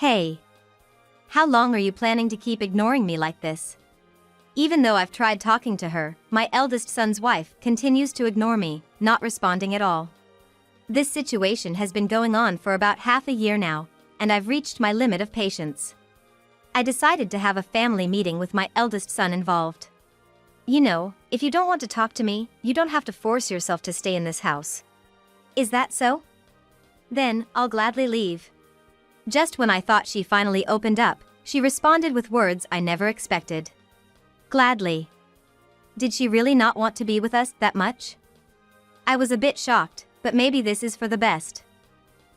Hey. How long are you planning to keep ignoring me like this? Even though I've tried talking to her, my eldest son's wife continues to ignore me, not responding at all. This situation has been going on for about half a year now, and I've reached my limit of patience. I decided to have a family meeting with my eldest son involved. You know, if you don't want to talk to me, you don't have to force yourself to stay in this house. Is that so? Then, I'll gladly leave. Just when I thought she finally opened up, she responded with words I never expected. Gladly. Did she really not want to be with us that much? I was a bit shocked, but maybe this is for the best.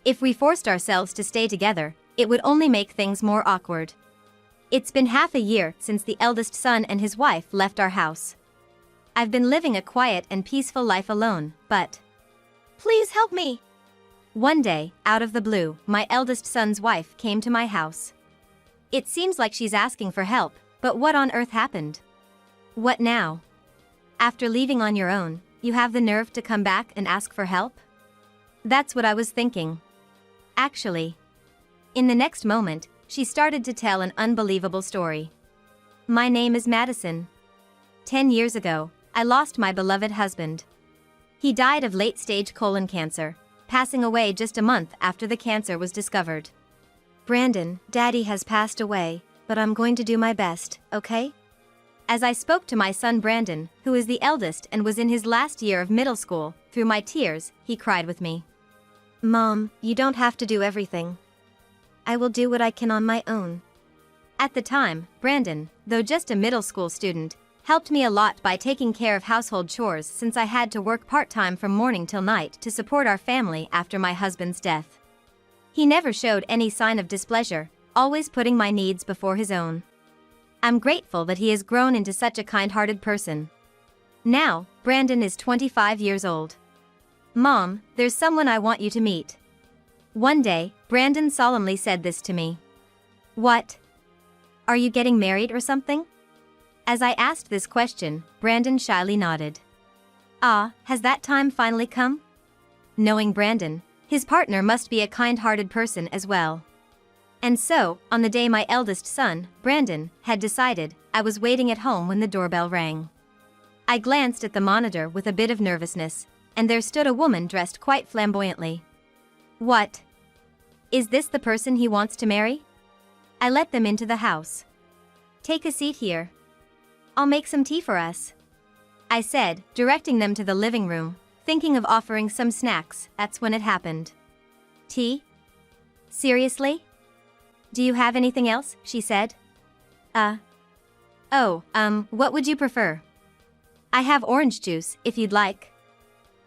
If we forced ourselves to stay together, it would only make things more awkward. It's been half a year since the eldest son and his wife left our house. I've been living a quiet and peaceful life alone, but... Please help me! One day, out of the blue, my eldest son's wife came to my house. It seems like she's asking for help, but what on earth happened? What now? After leaving on your own, you have the nerve to come back and ask for help? That's what I was thinking. Actually. In the next moment, she started to tell an unbelievable story. My name is Madison. 10 years ago, I lost my beloved husband. He died of late-stage colon cancer, passing away just a month after the cancer was discovered. Brandon, Daddy has passed away, but I'm going to do my best, okay? As I spoke to my son Brandon, who is the eldest and was in his last year of middle school, through my tears, he cried with me. Mom, you don't have to do everything. I will do what I can on my own. At the time, Brandon, though just a middle school student, helped me a lot by taking care of household chores since I had to work part-time from morning till night to support our family after my husband's death. He never showed any sign of displeasure, always putting my needs before his own. I'm grateful that he has grown into such a kind-hearted person. Now, Brandon is 25 years old. Mom, there's someone I want you to meet. One day, Brandon solemnly said this to me. What? Are you getting married or something? As I asked this question, Brandon shyly nodded. Ah, has that time finally come? Knowing Brandon, his partner must be a kind-hearted person as well. And so, on the day my eldest son, Brandon, had decided, I was waiting at home when the doorbell rang. I glanced at the monitor with a bit of nervousness, and there stood a woman dressed quite flamboyantly. What? Is this the person he wants to marry? I let them into the house. Take a seat here. I'll make some tea for us, I said, directing them to the living room, thinking of offering some snacks. That's when it happened. Tea? Seriously? Do you have anything else? She said. What would you prefer? I have orange juice, if you'd like.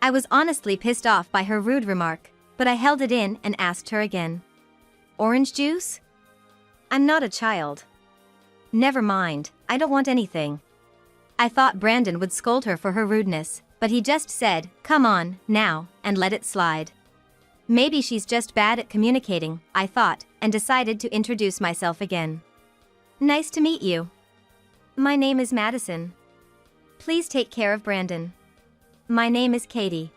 I was honestly pissed off by her rude remark, but I held it in and asked her again. Orange juice? I'm not a child. Never mind, I don't want anything. I thought Brandon would scold her for her rudeness, but he just said, come on, now, and let it slide. Maybe she's just bad at communicating, I thought, and decided to introduce myself again. Nice to meet you. My name is Madison. Please take care of Brandon. My name is Katie.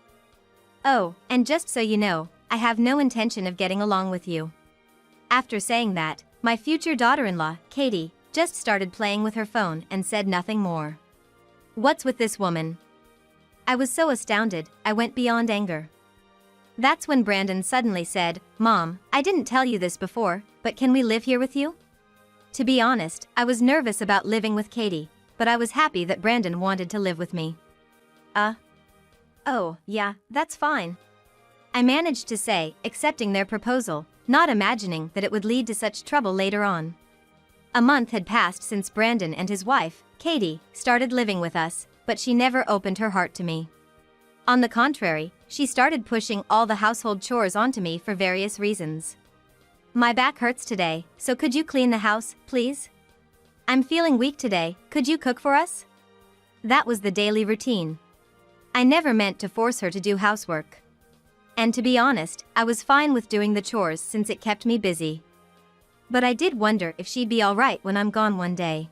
Oh, and just so you know, I have no intention of getting along with you. After saying that, my future daughter-in-law, Katie, just started playing with her phone and said nothing more. What's with this woman? I was so astounded, I went beyond anger. That's when Brandon suddenly said, Mom, I didn't tell you this before, but can we live here with you? To be honest, I was nervous about living with Katie, but I was happy that Brandon wanted to live with me. Oh, yeah, that's fine. I managed to say, accepting their proposal, not imagining that it would lead to such trouble later on. A month had passed since Brandon and his wife, Katie, started living with us, but she never opened her heart to me. On the contrary, she started pushing all the household chores onto me for various reasons. My back hurts today, so could you clean the house, please? I'm feeling weak today, could you cook for us? That was the daily routine. I never meant to force her to do housework. And to be honest, I was fine with doing the chores since it kept me busy. But I did wonder if she'd be alright when I'm gone one day.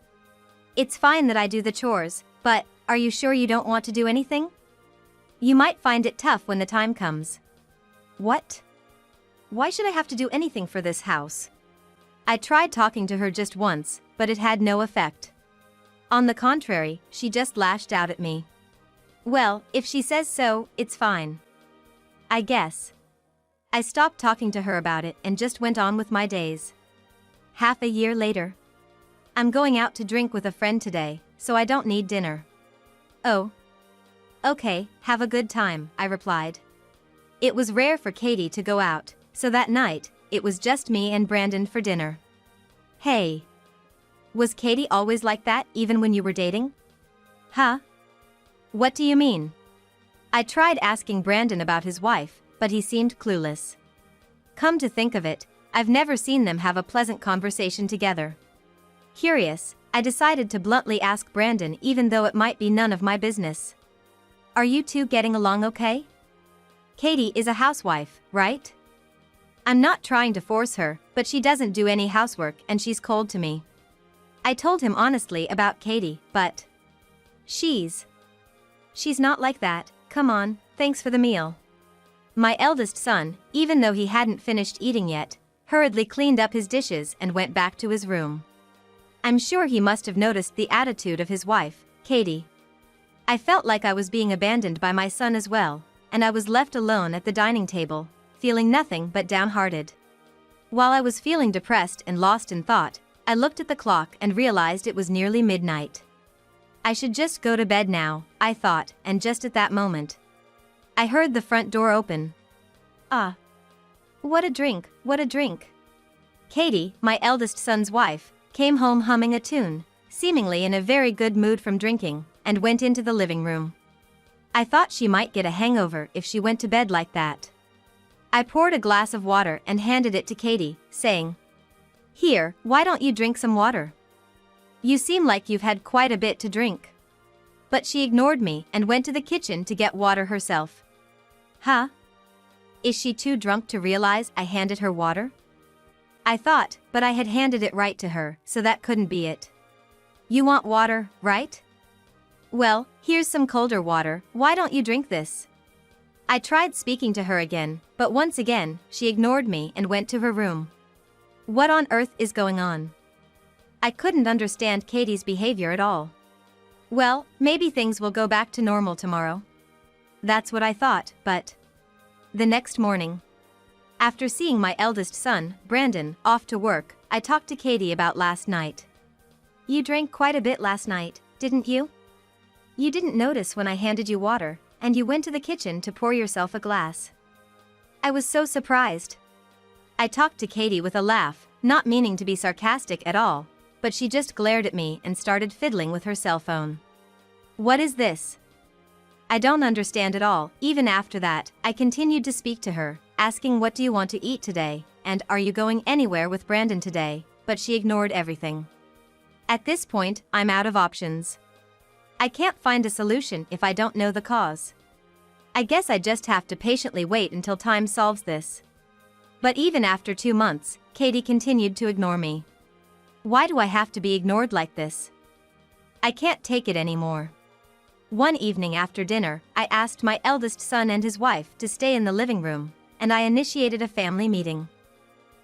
It's fine that I do the chores, but, are you sure you don't want to do anything? You might find it tough when the time comes. What? Why should I have to do anything for this house? I tried talking to her just once, but it had no effect. On the contrary, she just lashed out at me. Well, if she says so, it's fine, I guess. I stopped talking to her about it and just went on with my days. Half a year later. I'm going out to drink with a friend today, so I don't need dinner. Oh. Okay, have a good time, I replied. It was rare for Katie to go out, so that night, it was just me and Brandon for dinner. Hey. Was Katie always like that even when you were dating? Huh? What do you mean? I tried asking Brandon about his wife, but he seemed clueless. Come to think of it, I've never seen them have a pleasant conversation together. Curious, I decided to bluntly ask Brandon even though it might be none of my business. Are you two getting along okay? Katie is a housewife, right? I'm not trying to force her, but she doesn't do any housework and she's cold to me. I told him honestly about Katie, but she's not like that. Come on, thanks for the meal. My eldest son, even though he hadn't finished eating yet, hurriedly cleaned up his dishes and went back to his room. I'm sure he must have noticed the attitude of his wife, Katie. I felt like I was being abandoned by my son as well, and I was left alone at the dining table, feeling nothing but downhearted. While I was feeling depressed and lost in thought, I looked at the clock and realized it was nearly midnight. I should just go to bed now, I thought, and just at that moment, I heard the front door open. Ah. What a drink, what a drink. Katie, my eldest son's wife, came home humming a tune, seemingly in a very good mood from drinking, and went into the living room. I thought she might get a hangover if she went to bed like that. I poured a glass of water and handed it to Katie, saying, "Here, why don't you drink some water? You seem like you've had quite a bit to drink." But she ignored me and went to the kitchen to get water herself. Huh? Is she too drunk to realize I handed her water? I thought, but I had handed it right to her, so that couldn't be it. You want water, right? Well, here's some colder water, why don't you drink this? I tried speaking to her again, but once again, she ignored me and went to her room. What on earth is going on? I couldn't understand Katie's behavior at all. Well, maybe things will go back to normal tomorrow. That's what I thought, but the next morning, after seeing my eldest son, Brandon, off to work, I talked to Katie about last night. You drank quite a bit last night, didn't you? You didn't notice when I handed you water, and you went to the kitchen to pour yourself a glass. I was so surprised. I talked to Katie with a laugh, not meaning to be sarcastic at all, but she just glared at me and started fiddling with her cell phone. What is this? I don't understand at all. Even after that, I continued to speak to her, asking what do you want to eat today, and are you going anywhere with Brandon today, but she ignored everything. At this point, I'm out of options. I can't find a solution if I don't know the cause. I guess I just have to patiently wait until time solves this. But even after 2 months, Katie continued to ignore me. Why do I have to be ignored like this? I can't take it anymore. One evening after dinner, I asked my eldest son and his wife to stay in the living room, and I initiated a family meeting.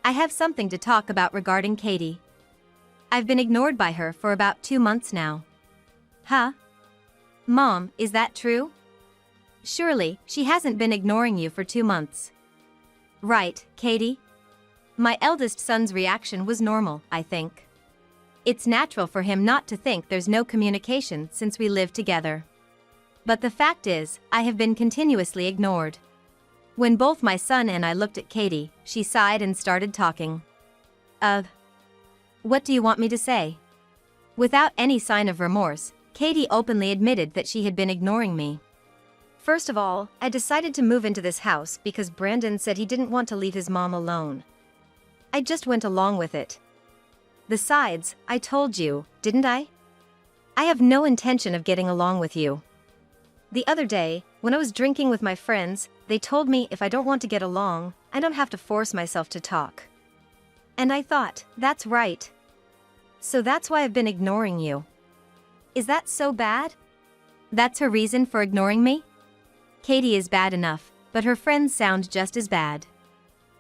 I have something to talk about regarding Katie. I've been ignored by her for about 2 months now. Huh? Mom, is that true? Surely, she hasn't been ignoring you for 2 months. Right, Katie? My eldest son's reaction was normal, I think. It's natural for him not to think there's no communication since we live together. But the fact is, I have been continuously ignored. When both my son and I looked at Katie, she sighed and started talking. What do you want me to say? Without any sign of remorse, Katie openly admitted that she had been ignoring me. First of all, I decided to move into this house because Brandon said he didn't want to leave his mom alone. I just went along with it. Besides, I told you, didn't I? I have no intention of getting along with you. The other day, when I was drinking with my friends, they told me if I don't want to get along, I don't have to force myself to talk. And I thought, that's right. So that's why I've been ignoring you. Is that so bad? That's her reason for ignoring me? Katie is bad enough, but her friends sound just as bad.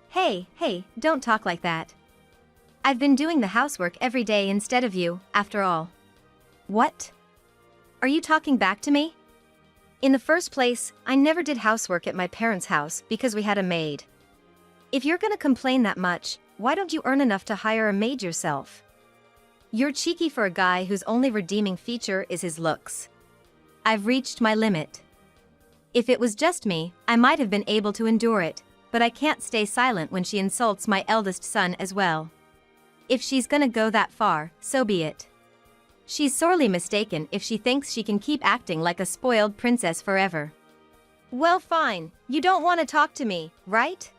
Hey, don't talk like that. I've been doing the housework every day instead of you, after all. What? Are you talking back to me? In the first place, I never did housework at my parents' house because we had a maid. If you're gonna complain that much, why don't you earn enough to hire a maid yourself? You're cheeky for a guy whose only redeeming feature is his looks. I've reached my limit. If it was just me, I might have been able to endure it, but I can't stay silent when she insults my eldest son as well. If she's gonna go that far, so be it. She's sorely mistaken if she thinks she can keep acting like a spoiled princess forever. Well, fine, you don't want to talk to me, right?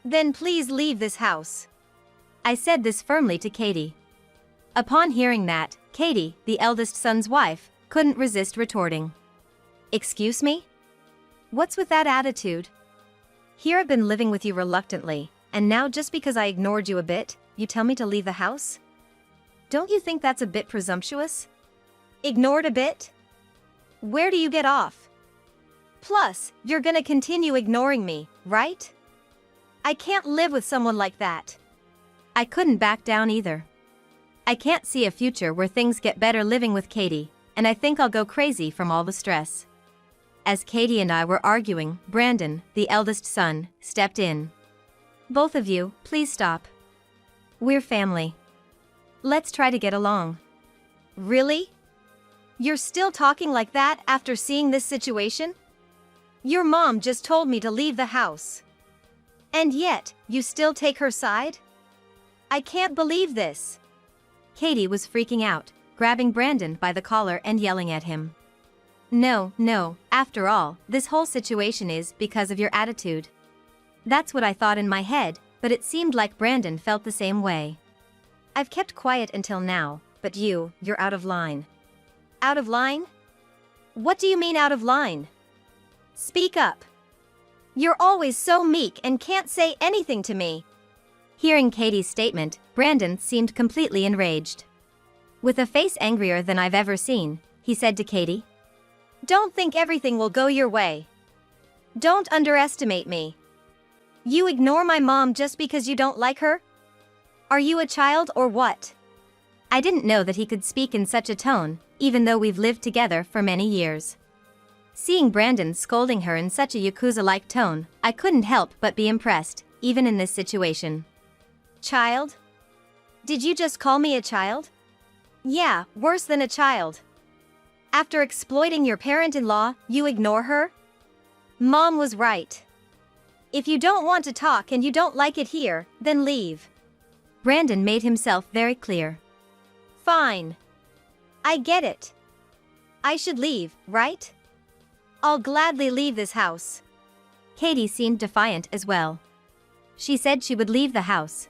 Then please leave this house. I said this firmly to Katie. Upon hearing that, Katie, the eldest son's wife, couldn't resist retorting. Excuse me? What's with that attitude? Here I've been living with you reluctantly, and now just because I ignored you a bit, you tell me to leave the house? Don't you think that's a bit presumptuous? Ignored a bit? Where do you get off? Plus, you're gonna continue ignoring me, right? I can't live with someone like that. I couldn't back down either. I can't see a future where things get better living with Katie, and I think I'll go crazy from all the stress. As Katie and I were arguing, Brandon, the eldest son, stepped in. Both of you, please stop. We're family. Let's try to get along. Really? You're still talking like that after seeing this situation? Your mom just told me to leave the house. And yet, you still take her side? I can't believe this. Katie was freaking out, grabbing Brandon by the collar and yelling at him. No, after all, this whole situation is because of your attitude. That's what I thought in my head, but it seemed like Brandon felt the same way. I've kept quiet until now, but you're out of line. Out of line? What do you mean out of line? Speak up. You're always so meek and can't say anything to me. Hearing Katie's statement, Brandon seemed completely enraged. With a face angrier than I've ever seen, he said to Katie, "Don't think everything will go your way. Don't underestimate me. You ignore my mom just because you don't like her? Are you a child or what?" I didn't know that he could speak in such a tone, even though we've lived together for many years. Seeing Brandon scolding her in such a Yakuza-like tone, I couldn't help but be impressed, even in this situation. Child? Did you just call me a child? Yeah, worse than a child. After exploiting your parent-in-law, you ignore her? Mom was right. If you don't want to talk and you don't like it here, then leave. Brandon made himself very clear. Fine. I get it. I should leave, right? I'll gladly leave this house. Katie seemed defiant as well. She said she would leave the house.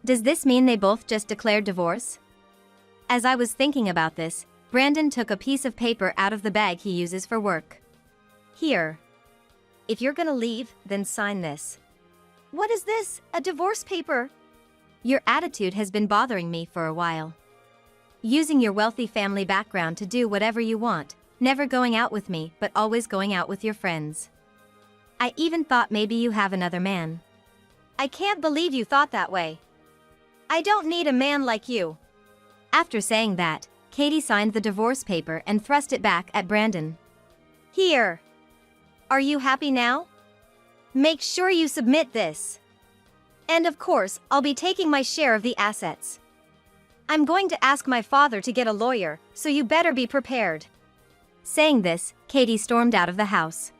Does this mean they both just declared divorce? As I was thinking about this, Brandon took a piece of paper out of the bag he uses for work. Here. If you're gonna leave, then sign this. What is this? A divorce paper? Your attitude has been bothering me for a while. Using your wealthy family background to do whatever you want, never going out with me but always going out with your friends. I even thought maybe you have another man. I can't believe you thought that way. I don't need a man like you. After saying that, Katie signed the divorce paper and thrust it back at Brandon. Here. Are you happy now? Make sure you submit this. And of course, I'll be taking my share of the assets. I'm going to ask my father to get a lawyer, so you better be prepared. Saying this, Katie stormed out of the house.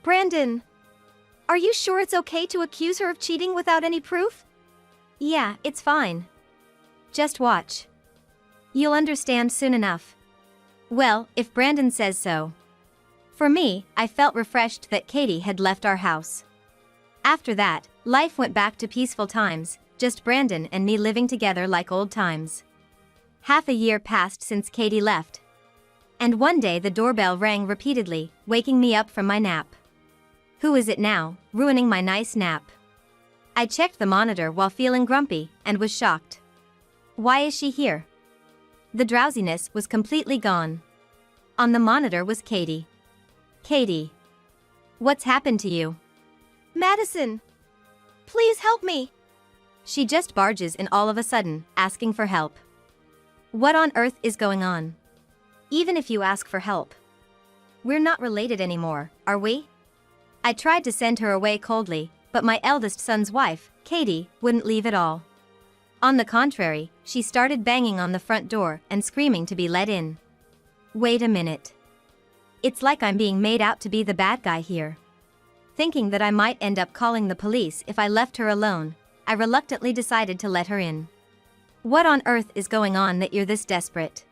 Brandon, are you sure it's okay to accuse her of cheating without any proof? Yeah, it's fine. Just watch. You'll understand soon enough. Well, if Brandon says so. For me, I felt refreshed that Katie had left our house. After that, life went back to peaceful times, just Brandon and me living together like old times. Half a year passed since Katie left. And one day the doorbell rang repeatedly, waking me up from my nap. Who is it now, ruining my nice nap? I checked the monitor while feeling grumpy, and was shocked. Why is she here? The drowsiness was completely gone. On the monitor was Katie. Katie. What's happened to you? Madison. Please help me. She just barges in all of a sudden, asking for help. What on earth is going on? Even if you ask for help. We're not related anymore, are we? I tried to send her away coldly, but my eldest son's wife, Katie, wouldn't leave at all. On the contrary, she started banging on the front door and screaming to be let in. Wait a minute. It's like I'm being made out to be the bad guy here. Thinking that I might end up calling the police if I left her alone, I reluctantly decided to let her in. What on earth is going on that you're this desperate?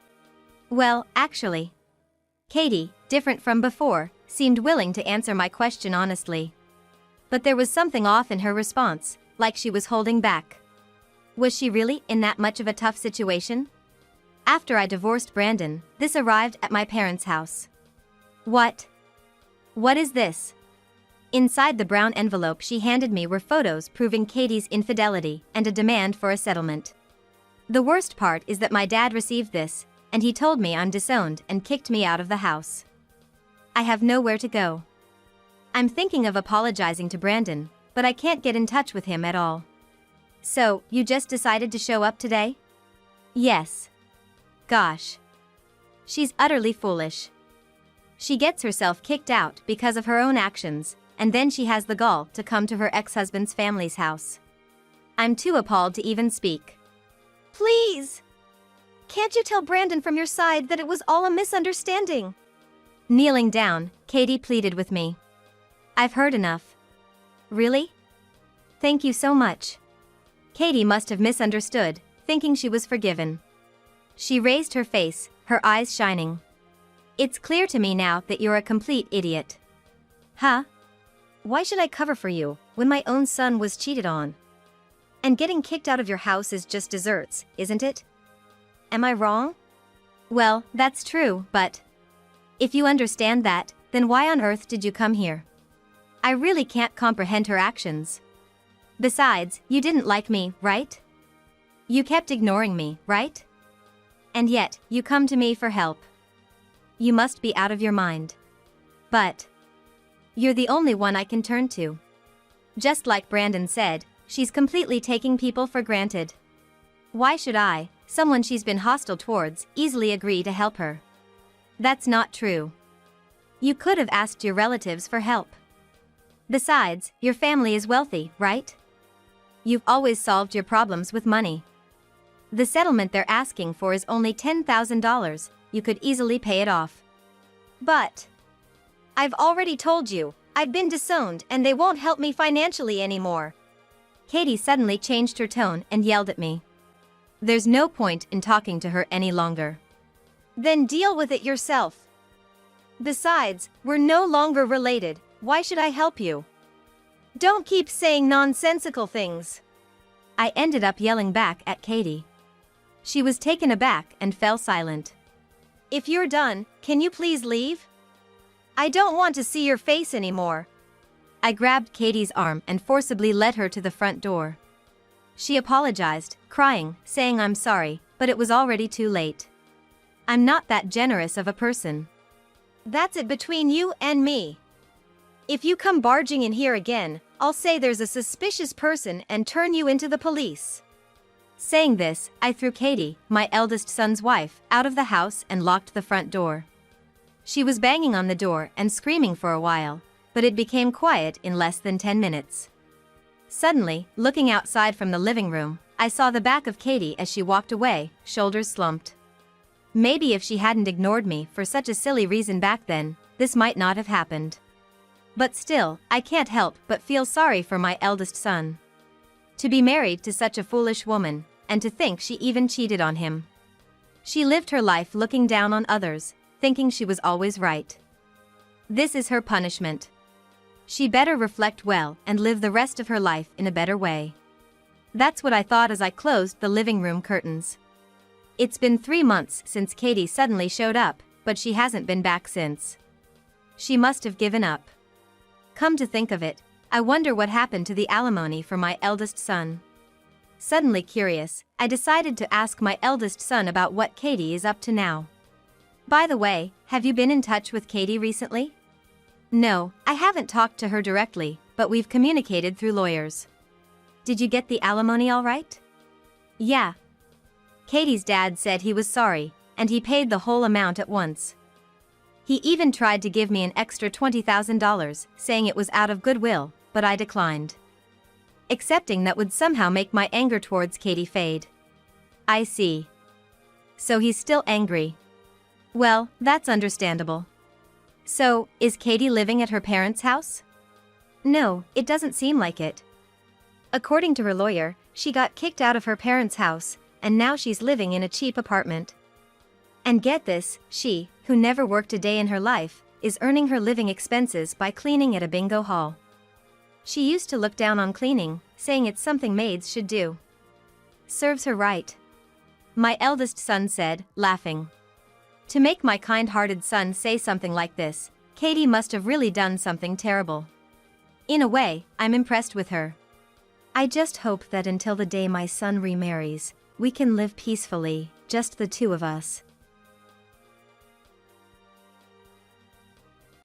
Well, actually, Katie, different from before, seemed willing to answer my question honestly. But there was something off in her response, like she was holding back. Was she really in that much of a tough situation? After I divorced Brandon, this arrived at my parents' house. What? What is this? Inside the brown envelope she handed me were photos proving Katie's infidelity and a demand for a settlement. The worst part is that my dad received this, and he told me I'm disowned and kicked me out of the house. I have nowhere to go. I'm thinking of apologizing to Brandon, but I can't get in touch with him at all. So, you just decided to show up today? Yes. Gosh. She's utterly foolish. She gets herself kicked out because of her own actions, and then she has the gall to come to her ex-husband's family's house. I'm too appalled to even speak. Please! Can't you tell Brandon from your side that it was all a misunderstanding? Kneeling down, Katie pleaded with me. I've heard enough. Really? Thank you so much. Katie must have misunderstood, thinking she was forgiven. She raised her face, her eyes shining. It's clear to me now that you're a complete idiot. Huh? Why should I cover for you, when my own son was cheated on? And getting kicked out of your house is just desserts, isn't it? Am I wrong? Well, that's true, but if you understand that, then why on earth did you come here? I really can't comprehend her actions. Besides, you didn't like me, right? You kept ignoring me, right? And yet, you come to me for help. You must be out of your mind. But you're the only one I can turn to. Just like Brandon said, she's completely taking people for granted. Why should I, someone she's been hostile towards, easily agree to help her? That's not true. You could have asked your relatives for help. Besides, your family is wealthy, right? You've always solved your problems with money. The settlement they're asking for is only $10,000, you could easily pay it off. But I've already told you, I've been disowned and they won't help me financially anymore. Katie suddenly changed her tone and yelled at me. There's no point in talking to her any longer. Then deal with it yourself. Besides, we're no longer related, why should I help you? Don't keep saying nonsensical things. I ended up yelling back at Katie. She was taken aback and fell silent. If you're done, can you please leave? I don't want to see your face anymore. I grabbed Katie's arm and forcibly led her to the front door. She apologized, crying, saying I'm sorry, but it was already too late. I'm not that generous of a person. That's it between you and me. If you come barging in here again, I'll say there's a suspicious person and turn you into the police. Saying this, I threw Katie, my eldest son's wife, out of the house and locked the front door. She was banging on the door and screaming for a while, but it became quiet in less than 10 minutes. Suddenly, looking outside from the living room, I saw the back of Katie as she walked away, shoulders slumped. Maybe if she hadn't ignored me for such a silly reason back then, this might not have happened. But still, I can't help but feel sorry for my eldest son. To be married to such a foolish woman, and to think she even cheated on him. She lived her life looking down on others, thinking she was always right. This is her punishment. She better reflect well and live the rest of her life in a better way. That's what I thought as I closed the living room curtains. It's been 3 months since Katie suddenly showed up, but she hasn't been back since. She must have given up. Come to think of it, I wonder what happened to the alimony for my eldest son. Suddenly curious, I decided to ask my eldest son about what Katie is up to now. By the way, have you been in touch with Katie recently? No, I haven't talked to her directly, but we've communicated through lawyers. Did you get the alimony all right? Yeah. Katie's dad said he was sorry, and he paid the whole amount at once. He even tried to give me an extra $20,000, saying it was out of goodwill, but I declined. Accepting that would somehow make my anger towards Katie fade. I see. So he's still angry. Well, that's understandable. So, is Katie living at her parents' house? No, it doesn't seem like it. According to her lawyer, she got kicked out of her parents' house, and now she's living in a cheap apartment. And get this, she, who never worked a day in her life, is earning her living expenses by cleaning at a bingo hall. She used to look down on cleaning, saying it's something maids should do. Serves her right. My eldest son said, laughing. To make my kind-hearted son say something like this, Katie must have really done something terrible. In a way, I'm impressed with her. I just hope that until the day my son remarries, we can live peacefully, just the two of us.